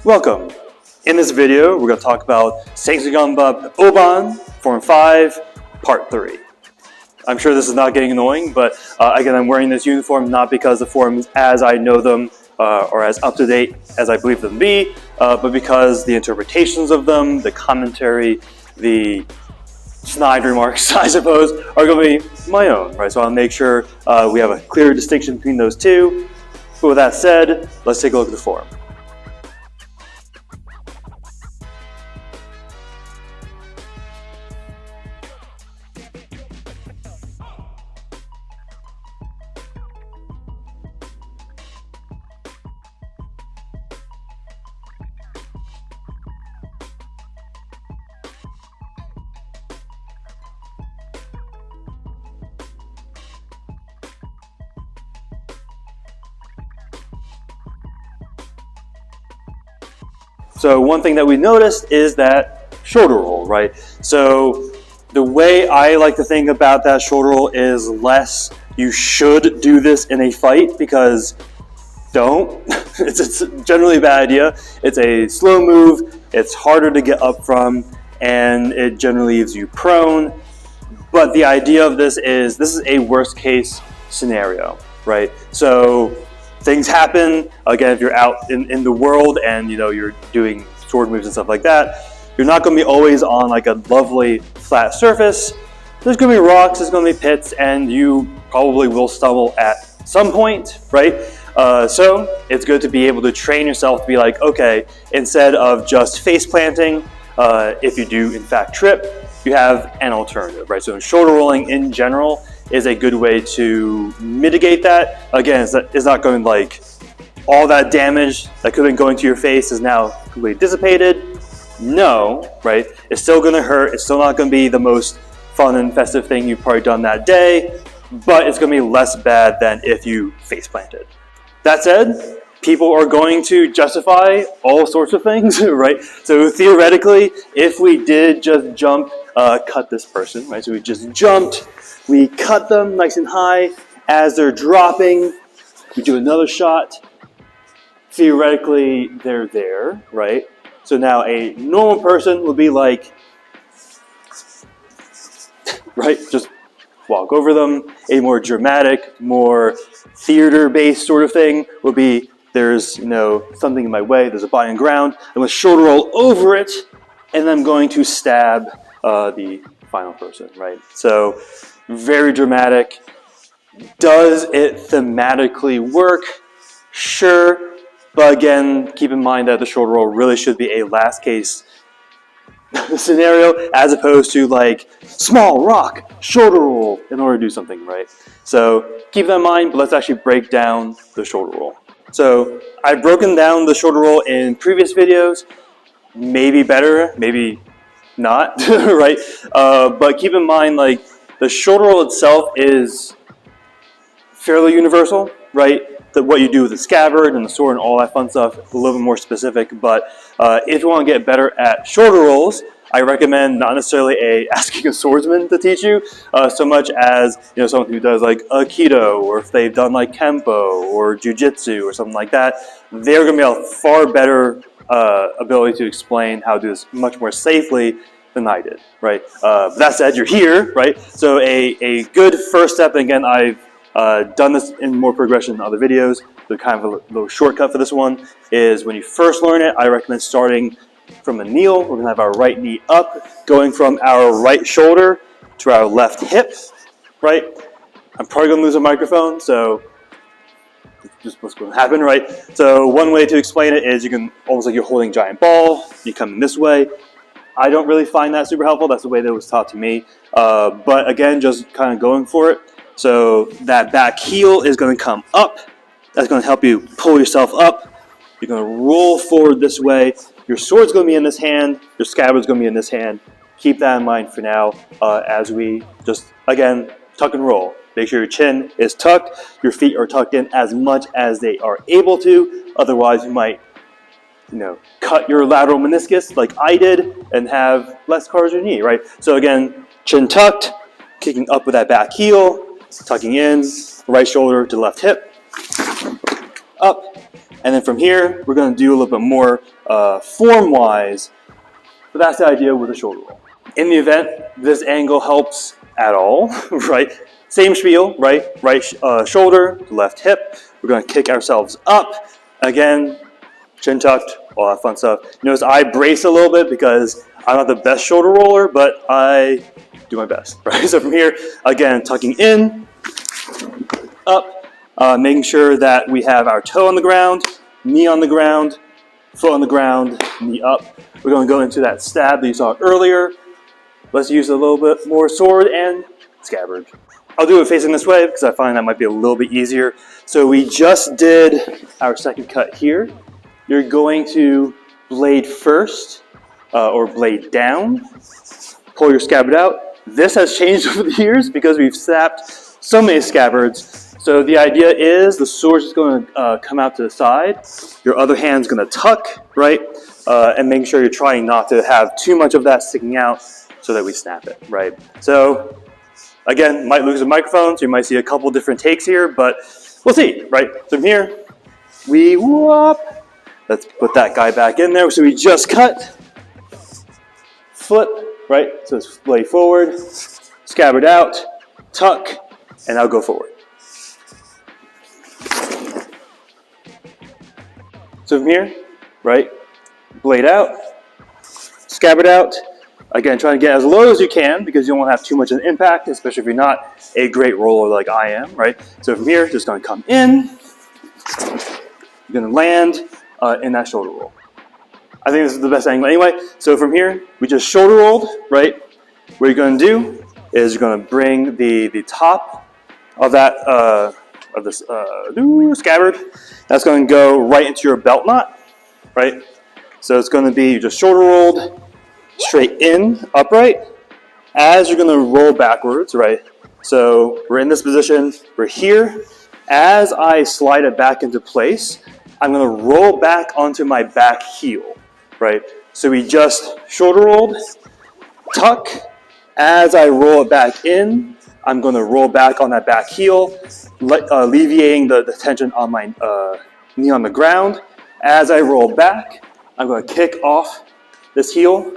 Welcome. In this video, we're going to talk about Ssangsu Geombup Oban, Form 5, Part 3. I'm sure this is not getting annoying, but again, I'm wearing this uniform not because the forms as I know them or as up-to-date as I believe them to be, but because the interpretations of them, the commentary, the snide remarks, I suppose, are going to be my own, right? So I'll make sure we have a clear distinction between those two. But with that said, let's take a look at the form. So one thing that we noticed is that shoulder roll, right? So the way I like to think about that shoulder roll is less you should do this in a fight, because don't. It's generally a bad idea. It's a slow move, it's harder to get up from, and it generally leaves you prone. But the idea of this is a worst case scenario, right? So things happen. Again, if you're out in the world and you're doing sword moves and stuff like that, you're not going to be always on like a lovely flat surface. There's going to be rocks, there's going to be pits, and you probably will stumble at some point, right? So it's good to be able to train yourself to be like, okay, instead of just face planting, if you do in fact trip, you have an alternative, right? So shoulder rolling in general is a good way to mitigate that. Again, it's not going like all that damage that could have been going to your face is now completely dissipated. No, right? It's still going to hurt. It's still not going to be the most fun and festive thing you've probably done that day, but it's going to be less bad than if you face planted. That said, people are going to justify all sorts of things, right? So theoretically, if we did just jump, cut this person, right? So we just jumped, we cut them nice and high. As they're dropping, we do another shot. Theoretically, they're there, right? So now a normal person would be like, right? Just walk over them. A more dramatic, more theater-based sort of thing would be, there's something in my way, there's a body on the ground, I'm going to shoulder roll over it, and then I'm going to stab the final person, right? So very dramatic. Does it thematically work? Sure, but again, keep in mind that the shoulder roll really should be a last case scenario, as opposed to like small rock, shoulder roll in order to do something, right? So keep that in mind, but let's actually break down the shoulder roll. So I've broken down the shoulder roll in previous videos, maybe better, maybe not, right? But keep in mind, like, the shoulder roll itself is fairly universal, right? What you do with the scabbard and the sword and all that fun stuff, a little bit more specific. But if you want to get better at shoulder rolls, I recommend not necessarily asking a swordsman to teach you, so much as someone who does like Aikido, or if they've done like Kempo or Jiu-Jitsu or something like that. They're going to be a far better ability to explain how to do this much more safely than I did, right? That said, you're here, right? So a good first step, and again, I've done this in more progression in other videos, so kind of a little shortcut for this one is when you first learn it, I recommend starting from a kneel. We're going to have our right knee up, going from our right shoulder to our left hip, right? I'm probably going to lose a microphone, so just what's going to happen, right? So one way to explain it is you can, almost like you're holding a giant ball, you come in this way. I don't really find that super helpful. That's the way that it was taught to me. But again, just kind of going for it. So that back heel is going to come up. That's going to help you pull yourself up. You're going to roll forward this way. Your sword's going to be in this hand. Your scabbard's going to be in this hand. Keep that in mind for now as we just, again, tuck and roll. Make sure your chin is tucked. Your feet are tucked in as much as they are able to. Otherwise, you might cut your lateral meniscus like I did and have less cartilage in your knee, right? So again, chin tucked, kicking up with that back heel, tucking in, right shoulder to left hip, up, And then from here, we're going to do a little bit more form-wise, but that's the idea with a shoulder roll. In the event this angle helps at all, right? Same spiel, right? Right shoulder, left hip. We're going to kick ourselves up. Again, chin tucked, all that fun stuff. Notice I brace a little bit because I'm not the best shoulder roller, but I do my best, right? So from here, again, tucking in, up, making sure that we have our toe on the ground, knee on the ground, foot on the ground, knee up. We're going to go into that stab that you saw earlier. Let's use a little bit more sword and scabbard. I'll do it facing this way because I find that might be a little bit easier. So we just did our second cut here. You're going to blade first, or blade down. Pull your scabbard out. This has changed over the years because we've snapped so many scabbards. So the idea is the sword's just going to come out to the side. Your other hand's going to tuck, right? And making sure you're trying not to have too much of that sticking out so that we snap it, right? So again, might lose a microphone, so you might see a couple different takes here, but we'll see, right? So from here, we whoop. Let's put that guy back in there. So we just cut, foot, right? So it's blade forward, scabbard out, tuck, and I'll go forward. So from here, right? Blade out, scabbard out. Again, trying to get as low as you can because you don't want to have too much of an impact, especially if you're not a great roller like I am, right? So from here, just going to come in. You're going to land in that shoulder roll. I think this is the best angle anyway. So from here, we just shoulder rolled, right? What you're going to do is you're going to bring the top of that of this scabbard. That's going to go right into your belt knot, right? So it's going to be just shoulder rolled, straight in, upright, as you're going to roll backwards, right? So we're in this position, we're here. As I slide it back into place, I'm going to roll back onto my back heel, right? So we just shoulder rolled, tuck. As I roll it back in, I'm going to roll back on that back heel, alleviating the tension on my knee on the ground. As I roll back, I'm going to kick off this heel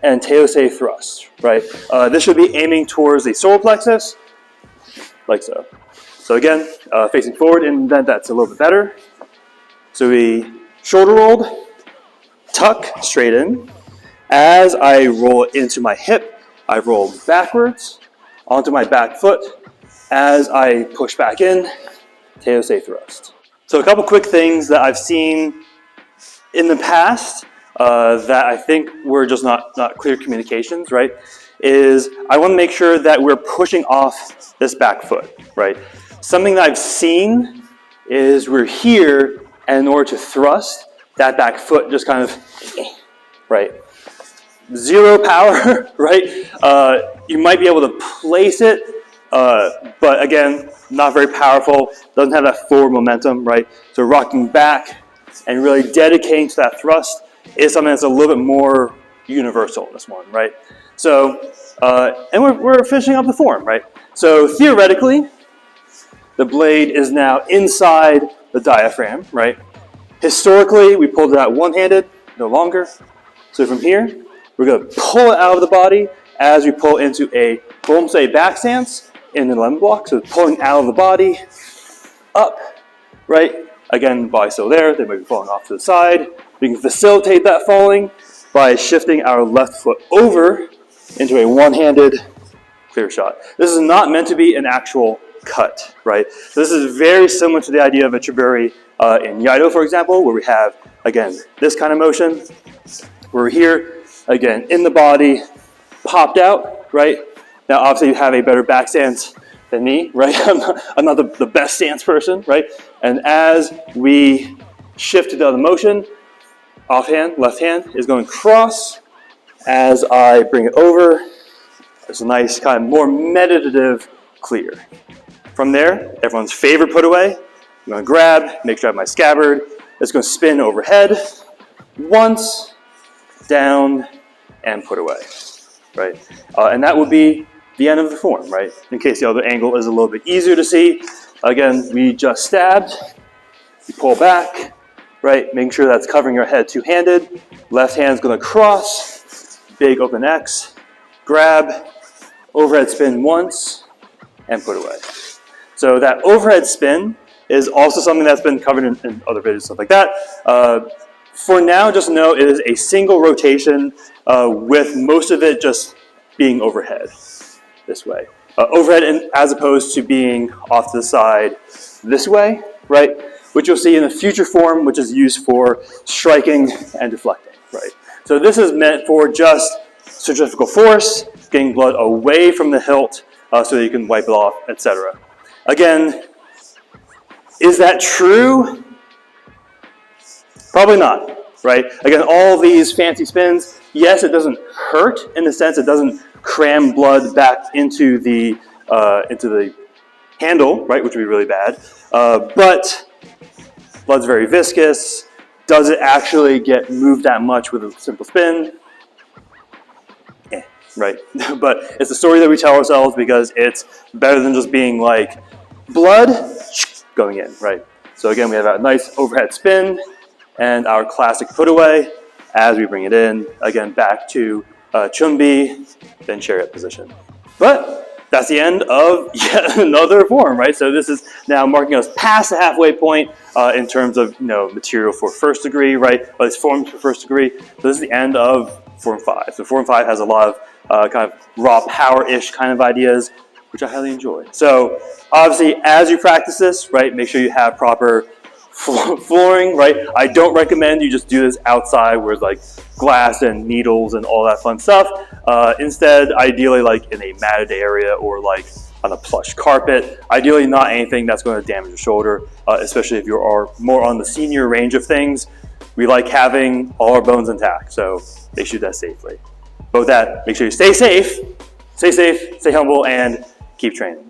and teosei thrust, right? This should be aiming towards the solar plexus, like so. So again, facing forward, and then that's a little bit better. So we shoulder rolled, tuck, straight in. As I roll it into my hip, I roll backwards onto my back foot. As I push back in, teosei thrust. So a couple quick things that I've seen in the past that I think were just not clear communications, right? Is I want to make sure that we're pushing off this back foot, right? Something that I've seen is we're here, and in order to thrust, that back foot just kind of, right? Zero power, right? You might be able to place it, but again, not very powerful, doesn't have that forward momentum, right? So rocking back and really dedicating to that thrust is something that's a little bit more universal in this one, right? So, and we're finishing up the form, right? So theoretically, the blade is now inside the diaphragm, right? Historically, we pulled it out one-handed, no longer. So from here, we're going to pull it out of the body as we pull into a Bomsei back stance in the lemon block. So pulling out of the body, up, right? Again, the body's still there. They might be falling off to the side. We can facilitate that falling by shifting our left foot over into a one-handed clear shot. This is not meant to be an actual cut, right? So this is very similar to the idea of a chiburi in Iaido, for example, where we have, again, this kind of motion. We're here, again, in the body, popped out, right? Now, obviously, you have a better back stance than me, right? I'm not the best stance person, right? And as we shift to the other motion, offhand, left hand is going cross. As I bring it over, it's a nice kind of more meditative clear. From there, everyone's favorite put away. I'm going to grab, make sure I have my scabbard. It's going to spin overhead once, down, and put away, right? And that would be the end of the form, right? In case the other angle is a little bit easier to see. Again, we just stabbed, we pull back, right? Making sure that's covering your head two-handed. Left hand's gonna cross, big open X, grab, overhead spin once, and put away. So that overhead spin is also something that's been covered in other videos, stuff like that. For now, just know it is a single rotation with most of it just being overhead this way. Overhead as opposed to being off to the side this way, right? Which you'll see in the future form, which is used for striking and deflecting, right? So this is meant for just centrifugal force, getting blood away from the hilt so that you can wipe it off, etc. Again, is that true? Probably not, right? Again, all these fancy spins, yes, it doesn't hurt in the sense it doesn't cram blood back into the handle, right, which would be really bad. But blood's very viscous. Does it actually get moved that much with a simple spin? Right? But it's the story that we tell ourselves because it's better than just being like blood going in, right? So again, we have a nice overhead spin and our classic put away as we bring it in, again, back to chunbi, then chariot position. But that's the end of yet another form, right? So this is now marking us past the halfway point in terms of material for first degree, right? Or these forms for first degree. So this is the end of form 5. So form 5 has a lot of kind of raw power-ish kind of ideas, which I highly enjoy. So obviously, as you practice this, right, make sure you have proper flooring, right? I don't recommend you just do this outside where it's like glass and needles and all that fun stuff. Instead, ideally like in a matted area or like on a plush carpet. Ideally not anything that's going to damage your shoulder, especially if you are more on the senior range of things. We like having all our bones intact, so make sure you do that safely. But with that, make sure you stay safe, stay humble, and keep training.